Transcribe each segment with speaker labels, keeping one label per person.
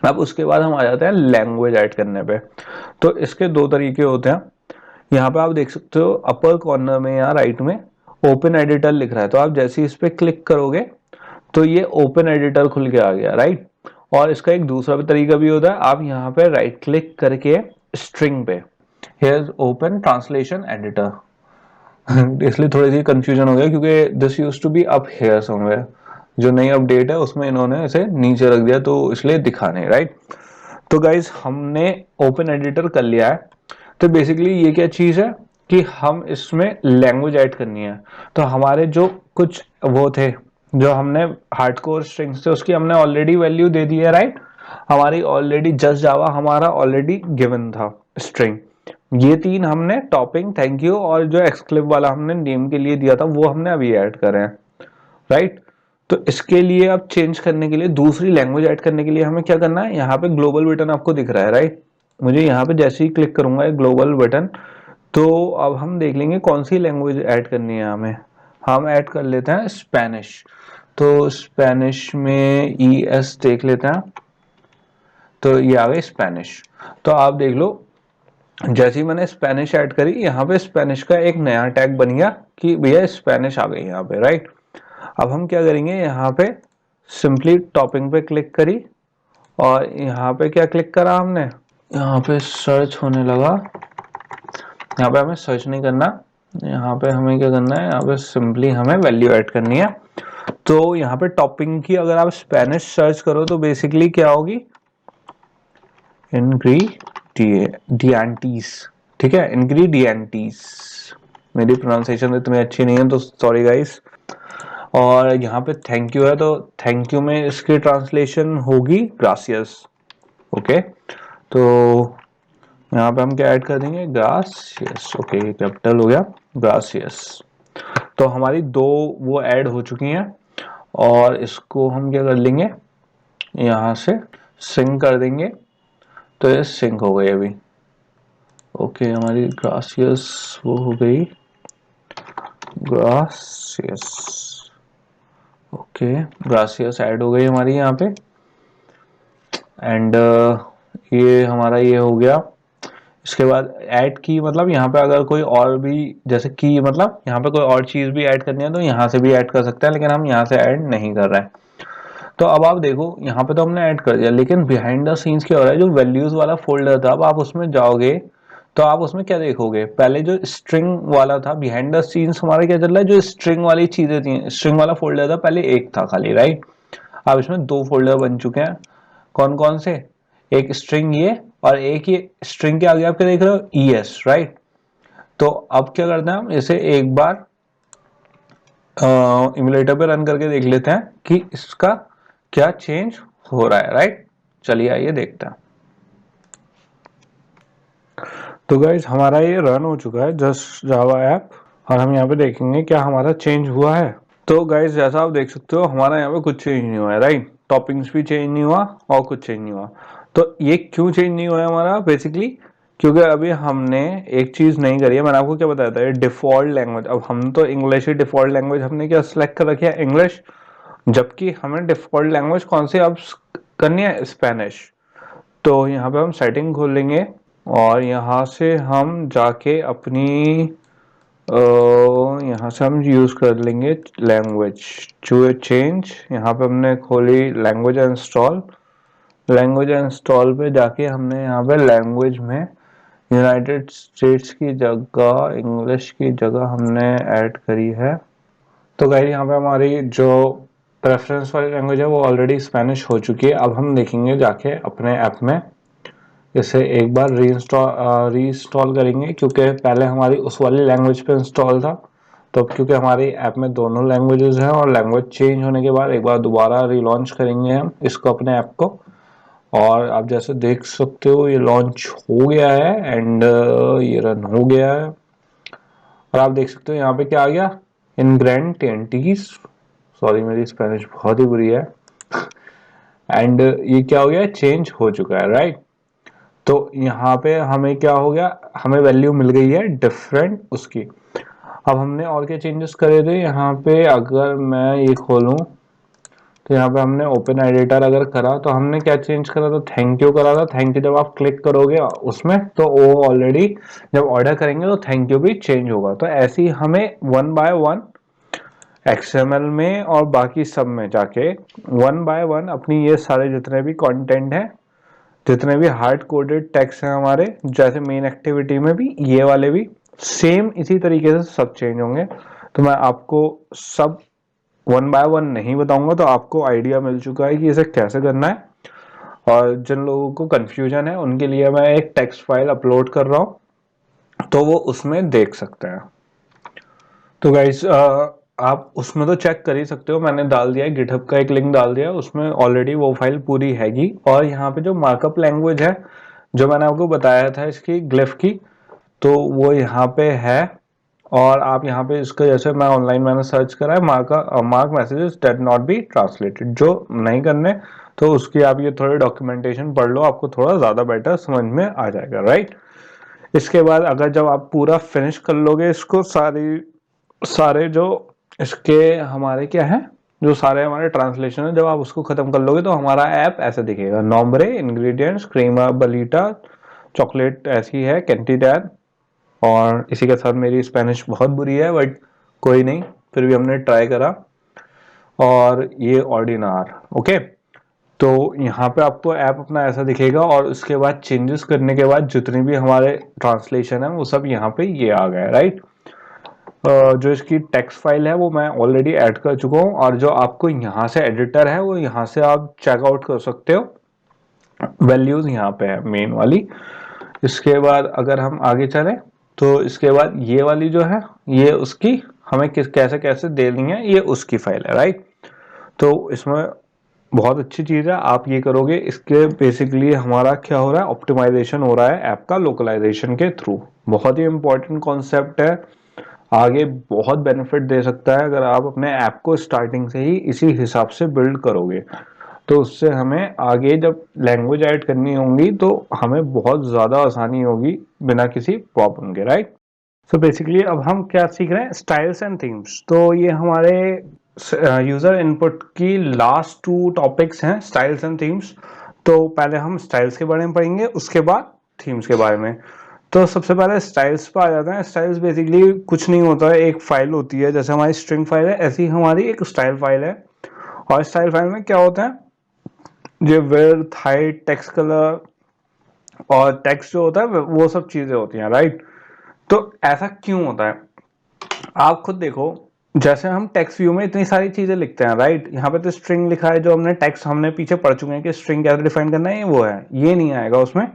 Speaker 1: अब उसके बाद हम आ जाते हैं लैंग्वेज ऐड करने पे। तो इसके दो तरीके होते हैं। यहाँ पे आप देख सकते हो अपर कॉर्नर में या राइट में ओपन एडिटर लिख रहा है, तो आप जैसे ही इस पे क्लिक करोगे तो ये ओपन एडिटर खुल के आ गया, राइट। और इसका एक दूसरा भी तरीका भी होता है, आप यहाँ पे राइट क्लिक करके स्ट्रिंग पे हियर ओपन ट्रांसलेशन एडिटर इसलिए थोड़ी सी कंफ्यूजन हो गया क्योंकि this used to be up here somewhere, जो नई अपडेट है उसमें इन्होंने इसे नीचे रख दिया, तो इसलिए दिखा नहीं, राइट। तो गाइज हमने ओपन एडिटर कर लिया है। तो बेसिकली ये क्या चीज है कि हम इसमें लैंग्वेज ऐड करनी है। तो हमारे जो कुछ वो थे, जो हमने हार्डकोर स्ट्रिंग्स थे, उसकी हमने ऑलरेडी वैल्यू दे दी है, राइट। हमारी ऑलरेडी जस्ट जावा हमारा ऑलरेडी गिवन था स्ट्रिंग। ये तीन हमने टॉपिंग, थैंक यू और जो एक्सक्लिप वाला हमने नेम के लिए दिया था वो हमने अभी ऐड करे हैं, राइट। तो इसके लिए अब चेंज करने के लिए, दूसरी लैंग्वेज ऐड करने के लिए हमें क्या करना है, यहाँ पे ग्लोबल बटन आपको दिख रहा है, राइट। मुझे यहाँ पे जैसे ही क्लिक करूंगा ग्लोबल बटन, तो अब हम देख लेंगे कौन सी लैंग्वेज ऐड करनी है हमें। हम ऐड कर लेते हैं स्पेनिश। तो स्पेनिश में ई एस देख लेते हैं, तो ये आ गई स्पेनिश। तो आप देख लो जैसे ही मैंने स्पेनिश ऐड करी, यहाँ पे स्पेनिश का एक नया टैग बन गया कि भैया स्पेनिश आ गई यहाँ पे, राइट। अब हम क्या करेंगे, यहाँ पे सिंपली टॉपिंग पे क्लिक करी और यहाँ पे क्या क्लिक करा हमने, यहाँ पे सर्च होने लगा। यहाँ पे हमें सर्च नहीं करना, यहाँ पे हमें क्या करना है, यहाँ पे सिंपली हमें वैल्यू ऐड करनी है। तो यहाँ पे टॉपिंग की अगर आप स्पेनिश सर्च करो तो बेसिकली क्या होगी, इंग्रीडिएंटीज, ठीक है, इंग्रीडिएंटीज। मेरी प्रोनाउंसिएशन इतनी अच्छी नहीं है तो सॉरी गाइस। और यहाँ पे थैंक यू है, तो थैंक यू में इसकी ट्रांसलेशन होगी ग्रासियस, ओके। तो यहाँ पे हम क्या ऐड कर देंगे, ग्रासियस, ओके, ये कैपिटल हो गया, ग्रासियस। तो हमारी दो वो ऐड हो चुकी हैं और इसको हम क्या कर लेंगे, यहाँ से सिंक कर देंगे। तो ये सिंक हो गई अभी, ओके। हमारी ग्रासियस वो हो गई, ग्रासियस, ओके, ग्रासियस ऐड हो गई हमारी यहाँ पे। एंड ये हमारा ये हो गया। इसके बाद ऐड की, मतलब यहाँ पे अगर कोई और भी, जैसे की मतलब यहाँ पे कोई और चीज भी ऐड करनी है तो यहाँ से भी ऐड कर सकते हैं, लेकिन हम यहाँ से ऐड नहीं कर रहे हैं। तो अब आप देखो यहाँ पे तो हमने ऐड कर दिया, लेकिन बिहाइंड द सीन्स क्या हो रहा है, जो वैल्यूज वाला फोल्डर था, अब आप उसमें जाओगे तो आप उसमें क्या देखोगे, पहले जो स्ट्रिंग वाला था, बिहाइंड द सीन्स हमारा क्या चल रहा है, जो स्ट्रिंग वाली चीजें थी, स्ट्रिंग वाला फोल्डर था पहले एक था खाली, राइट। अब इसमें दो फोल्डर बन चुके हैं, कौन कौन से, एक स्ट्रिंग ये और एक ये स्ट्रिंग के आगे आप क्या देख रहे हो, ई एस, राइट। तो अब क्या करते हैं, हम इसे एक बार इमुलेटर पे रन करके देख लेते हैं कि इसका क्या चेंज हो रहा है, राइट। चलिए आइए देखते हैं। तो गाइज हमारा ये रन हो चुका है जस्ट जावा ऐप, और हम यहाँ पे देखेंगे क्या हमारा चेंज हुआ है। तो गाइज जैसा आप देख सकते हो हमारा यहाँ पे कुछ चेंज नहीं हुआ है, राइट। टॉपिंग्स भी चेंज नहीं हुआ और कुछ चेंज नहीं हुआ। तो ये क्यों चेंज नहीं हुआ है हमारा, बेसिकली क्योंकि अभी हमने एक चीज नहीं करी है। मैंने आपको क्या बताया था, ये डिफॉल्ट लैंग्वेज, अब हम तो इंग्लिश ही डिफॉल्ट लैंग्वेज हमने क्या सिलेक्ट कर रखी है, इंग्लिश। जबकि हमें डिफॉल्ट लैंग्वेज कौन सी अब करनी है, स्पेनिश। तो यहाँ पे हम सेटिंग खोल लेंगे और यहाँ से हम जाके अपनी यहाँ से हम यूज कर लेंगे लैंग्वेज टू चेंज। यहाँ पे हमने खोली लैंग्वेज इंस्टॉल, लैंग्वेज इंस्टॉल पे जाके हमने यहाँ पे लैंग्वेज में यूनाइटेड स्टेट्स की जगह इंग्लिश की जगह हमने ऐड करी है। तो गाइस यहाँ पे हमारी जो प्रेफरेंस वाली लैंग्वेज है वो ऑलरेडी स्पेनिश हो चुकी है। अब हम देखेंगे जाके अपने ऐप में इसे एक बार रीइंस्टॉल करेंगे, क्योंकि पहले हमारी उस वाली लैंग्वेज पे इंस्टॉल था। तो क्योंकि हमारी ऐप में दोनों लैंग्वेजेस हैं और लैंग्वेज चेंज होने के बाद एक बार दोबारा रीलॉन्च करेंगे हम इसको, अपने ऐप को। और आप जैसे देख सकते हो ये लॉन्च हो गया है एंड ये रन हो गया है। और आप देख सकते हो यहाँ पे क्या आ गया, इंग्रेडिएंट्स, सॉरी मेरी स्पेनिश बहुत ही बुरी है। एंड ये क्या हो गया, चेंज हो चुका है, राइट। तो यहाँ पे हमें क्या हो गया, हमें वैल्यू मिल गई है डिफरेंट उसकी। अब हमने और क्या चेंजेस करे थे यहाँ पे, अगर मैं ये खोलूं तो यहाँ पे हमने ओपन एडिटर अगर करा तो हमने क्या चेंज करा था, थैंक यू करा था। थैंक यू जब आप क्लिक करोगे उसमें तो वो ऑलरेडी जब ऑर्डर करेंगे तो थैंक यू भी चेंज होगा। तो ऐसे ही हमें वन बाय वन XML में और बाकी सब में जाके वन बाय वन अपनी ये सारे जितने भी कंटेंट हैं, जितने भी हार्ड कोडेड टेक्स्ट हैं हमारे, जैसे मेन एक्टिविटी में भी ये वाले भी सेम इसी तरीके से सब चेंज होंगे। तो मैं आपको सब वन बाय वन नहीं बताऊंगा, तो आपको आइडिया मिल चुका है कि इसे कैसे करना है। और जिन लोगों को कंफ्यूजन है उनके लिए मैं एक टेक्स्ट फाइल अपलोड कर रहा हूँ, तो वो उसमें देख सकते हैं। तो गाइस आप उसमें तो चेक कर ही सकते हो, मैंने डाल दिया है, गिटहब का एक लिंक डाल दिया है, उसमें ऑलरेडी वो फाइल पूरी हैगी। और यहाँ पे जो मार्कअप लैंग्वेज है जो मैंने आपको बताया था इसकी ग्लिफ की, तो वो यहाँ पे है। और आप यहाँ पे इसका जैसे मैं ऑनलाइन मैंने सर्च करा है, mark messages that not be translated, जो नहीं करने तो उसकी आप ये थोड़े डॉक्यूमेंटेशन पढ़ लो, आपको थोड़ा ज़्यादा बेटर समझ में आ जाएगा, राइट। इसके बाद अगर जब आप पूरा फिनिश कर लोगे इसको, सारे जो इसके हमारे क्या है, जो सारे हमारे ट्रांसलेशन है, जब आप उसको खत्म कर लोगे तो हमारा ऐप ऐसे दिखेगा। नॉम्ब्रे, इंग्रेडिएंट्स, क्रीमा बलीटा, चॉकलेट ऐसी है, कैंटीडैन। और इसी के साथ मेरी स्पेनिश बहुत बुरी है बट कोई नहीं, फिर भी हमने ट्राई करा। और ये ऑर्डिनार, ओके। तो यहाँ पे आपको ऐप अपना ऐसा दिखेगा और उसके बाद चेंजेस करने के बाद जितनी भी हमारे ट्रांसलेशन है वो सब यहाँ पे ये आ गया, राइट। जो इसकी टेक्स्ट फाइल है वो मैं ऑलरेडी ऐड कर चुका हूँ, और जो आपको यहाँ से एडिटर है वो यहाँ से आप चेकआउट कर सकते हो। वैल्यूज यहाँ पे है मेन वाली। इसके बाद अगर हम आगे चलें तो इसके बाद ये वाली जो है ये उसकी हमें किस कैसे कैसे देनी है, ये उसकी फाइल है, राइट। तो इसमें बहुत अच्छी चीज़ है, आप ये करोगे इसके बेसिकली हमारा क्या हो रहा है, ऑप्टिमाइजेशन हो रहा है ऐप का लोकलाइजेशन के थ्रू। बहुत ही इंपॉर्टेंट कॉन्सेप्ट है, आगे बहुत बेनिफिट दे सकता है अगर आप अपने ऐप को स्टार्टिंग से ही इसी हिसाब से बिल्ड करोगे। तो उससे हमें आगे जब लैंग्वेज ऐड करनी होंगी तो हमें बहुत ज़्यादा आसानी होगी बिना किसी प्रॉब्लम के, राइट। सो बेसिकली अब हम क्या सीख रहे हैं, स्टाइल्स एंड थीम्स। तो ये हमारे यूजर इनपुट की लास्ट टू टॉपिक्स हैं, स्टाइल्स एंड थीम्स। तो पहले हम स्टाइल्स के बारे में पढ़ेंगे, उसके बाद थीम्स के बारे में। तो सबसे पहले स्टाइल्स पर आ जाते हैं। स्टाइल्स बेसिकली कुछ नहीं होता है, एक फाइल होती है, जैसे हमारी स्ट्रिंग फाइल है ऐसी ही हमारी एक स्टाइल फाइल है। और स्टाइल फाइल में क्या होता है, जो विड्थ, हाइट, टेक्स्ट कलर और टेक्स्ट जो होता है वो सब चीजें होती हैं, राइट। तो ऐसा क्यों होता है, आप खुद देखो। जैसे हम टेक्स्ट व्यू में इतनी सारी चीजें लिखते हैं, राइट। यहाँ पे तो स्ट्रिंग लिखा है, जो हमने टेक्स्ट हमने पीछे पढ़ चुके हैं कि स्ट्रिंग कैसे डिफाइन करना है, वो है, ये नहीं आएगा उसमें।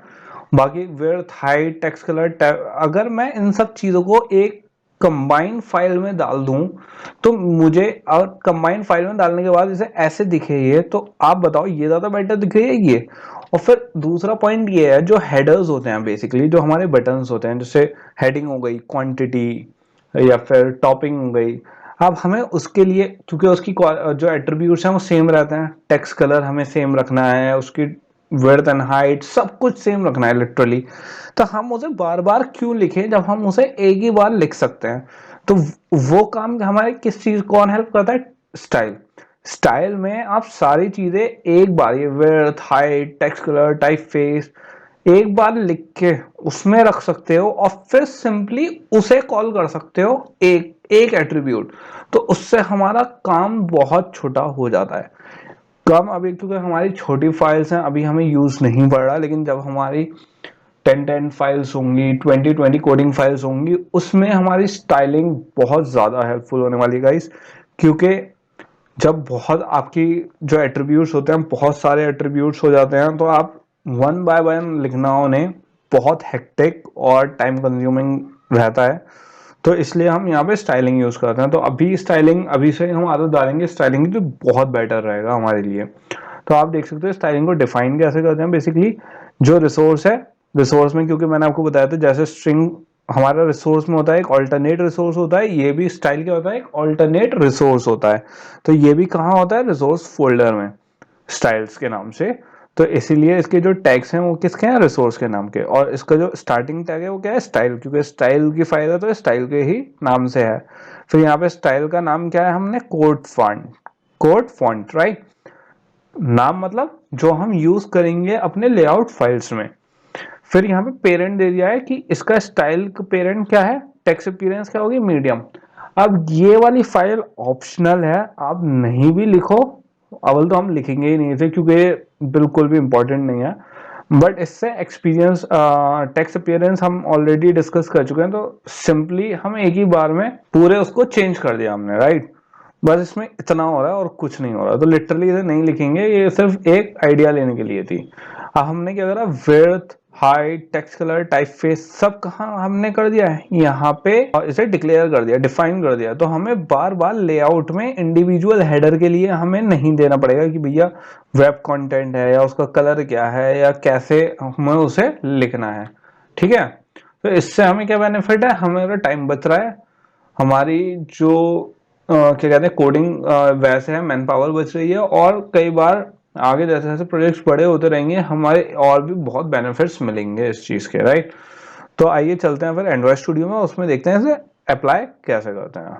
Speaker 1: बाकी विड्थ, हाइट, टेक्स्ट कलर, अगर मैं इन सब चीजों को एक कंबाइन फाइल में डाल दूं तो मुझे, और कंबाइन फाइल में डालने के बाद इसे ऐसे दिखे ये, तो आप बताओ ये ज्यादा बेटर दिख रही है ये। और फिर दूसरा पॉइंट ये है, जो हेडर्स होते हैं बेसिकली, जो हमारे बटन्स होते हैं, जैसे हेडिंग हो गई, क्वांटिटी या फिर टॉपिंग हो गई, अब हमें उसके लिए क्योंकि उसकी जो एट्रीब्यूट्स हैं वो सेम रहते हैं, टेक्स्ट कलर हमें सेम रखना है, उसकी विड्थ एंड हाइट सब कुछ सेम रखना है लिटरली। तो हम उसे बार बार क्यों लिखें जब हम उसे एक ही बार लिख सकते हैं। तो वो काम हमारे किस चीज कौन हेल्प करता है, स्टाइल। स्टाइल में आप सारी चीजें एक बार, ये width, height, text colour, type face, एक बार लिख के उसमें रख सकते हो और फिर सिंपली उसे कॉल कर सकते हो, एक एक एट्रीब्यूट। तो उससे हमारा काम बहुत छोटा हो जाता है। कम अभी क्योंकि हमारी छोटी फाइल्स हैं अभी हमें यूज नहीं पड़ रहा, लेकिन जब हमारी 10 फाइल्स होंगी, 20 कोडिंग फाइल्स होंगी, उसमें हमारी स्टाइलिंग बहुत ज्यादा हेल्पफुल होने वाली है गाइस। क्योंकि जब बहुत आपकी जो एट्रीब्यूट्स होते हैं, बहुत सारे एट्रीब्यूट्स हो जाते हैं, तो आप वन बाय वन लिखना उन्हें बहुत हेक्टिक और टाइम कंज्यूमिंग रहता है। तो इसलिए हम यहाँ पे स्टाइलिंग यूज करते हैं। तो अभी स्टाइलिंग, अभी से हम आदत डालेंगे स्टाइलिंग की, तो बहुत बेटर रहेगा हमारे लिए। तो आप देख सकते हो स्टाइलिंग को डिफाइन कैसे करते हैं। बेसिकली जो रिसोर्स है, रिसोर्स में क्योंकि मैंने आपको बताया था जैसे स्ट्रिंग हमारा रिसोर्स में होता है, एक ऑल्टरनेट रिसोर्स होता है, ये भी स्टाइल क्या होता है, एक ऑल्टरनेट रिसोर्स होता है। तो ये भी कहाँ होता है, रिसोर्स फोल्डर में, स्टाइल्स के नाम से। तो इसीलिए इसके जो टैग्स हैं वो किसके हैं, रिसोर्स के नाम के। और इसका जो स्टार्टिंग टैग है वो क्या है, स्टाइल, क्योंकि स्टाइल की फाइल है तो स्टाइल के ही नाम से है। फिर यहाँ पे स्टाइल का नाम क्या है, हमने code font, code font, right. नाम मतलब जो हम यूज करेंगे अपने लेआउट फाइल्स में। फिर यहाँ पे पेरेंट दे दिया है कि इसका स्टाइल का पेरेंट क्या है, टेक्स्ट अपीयरेंस क्या होगी, मीडियम। अब ये वाली फाइल ऑप्शनल है, आप नहीं भी लिखो, अव्वल तो हम लिखेंगे ही नहीं थे क्योंकि ये बिल्कुल भी इंपॉर्टेंट नहीं है, बट इससे एक्सपीरियंस टेक्स्ट अपीयरेंस हम ऑलरेडी डिस्कस कर चुके हैं, तो सिंपली हम एक ही बार में पूरे उसको चेंज कर दिया हमने, राइट। बस इसमें इतना हो रहा है और कुछ नहीं हो रहा, तो लिटरली इसे नहीं लिखेंगे, ये सिर्फ एक आइडिया लेने के लिए थी। अब हमने क्या करा, width, height, text colour, typeface सब कहाँ हमने कर दिया है, यहाँ पे इसे डिक्लेयर कर दिया, डिफाइन कर दिया। तो हमें बार बार लेआउट में इंडिविजुअल हेडर के लिए हमें नहीं देना पड़ेगा कि भैया वेब कंटेंट है या उसका कलर क्या है या कैसे हमें उसे लिखना है, ठीक है। तो इससे हमें क्या बेनिफिट है, हमारा टाइम बच रहा है, हमारी जो क्या कहते हैं कोडिंग वैसे है मैन पावर बच रही है, और कई बार आगे जैसे जैसे प्रोजेक्ट्स बड़े होते रहेंगे हमारे और भी बहुत बेनिफिट्स मिलेंगे इस चीज के, राइट। तो आइए चलते हैं फिर एंड्रॉइड स्टूडियो में, उसमें देखते हैं इसे अप्लाई कैसे करते हैं।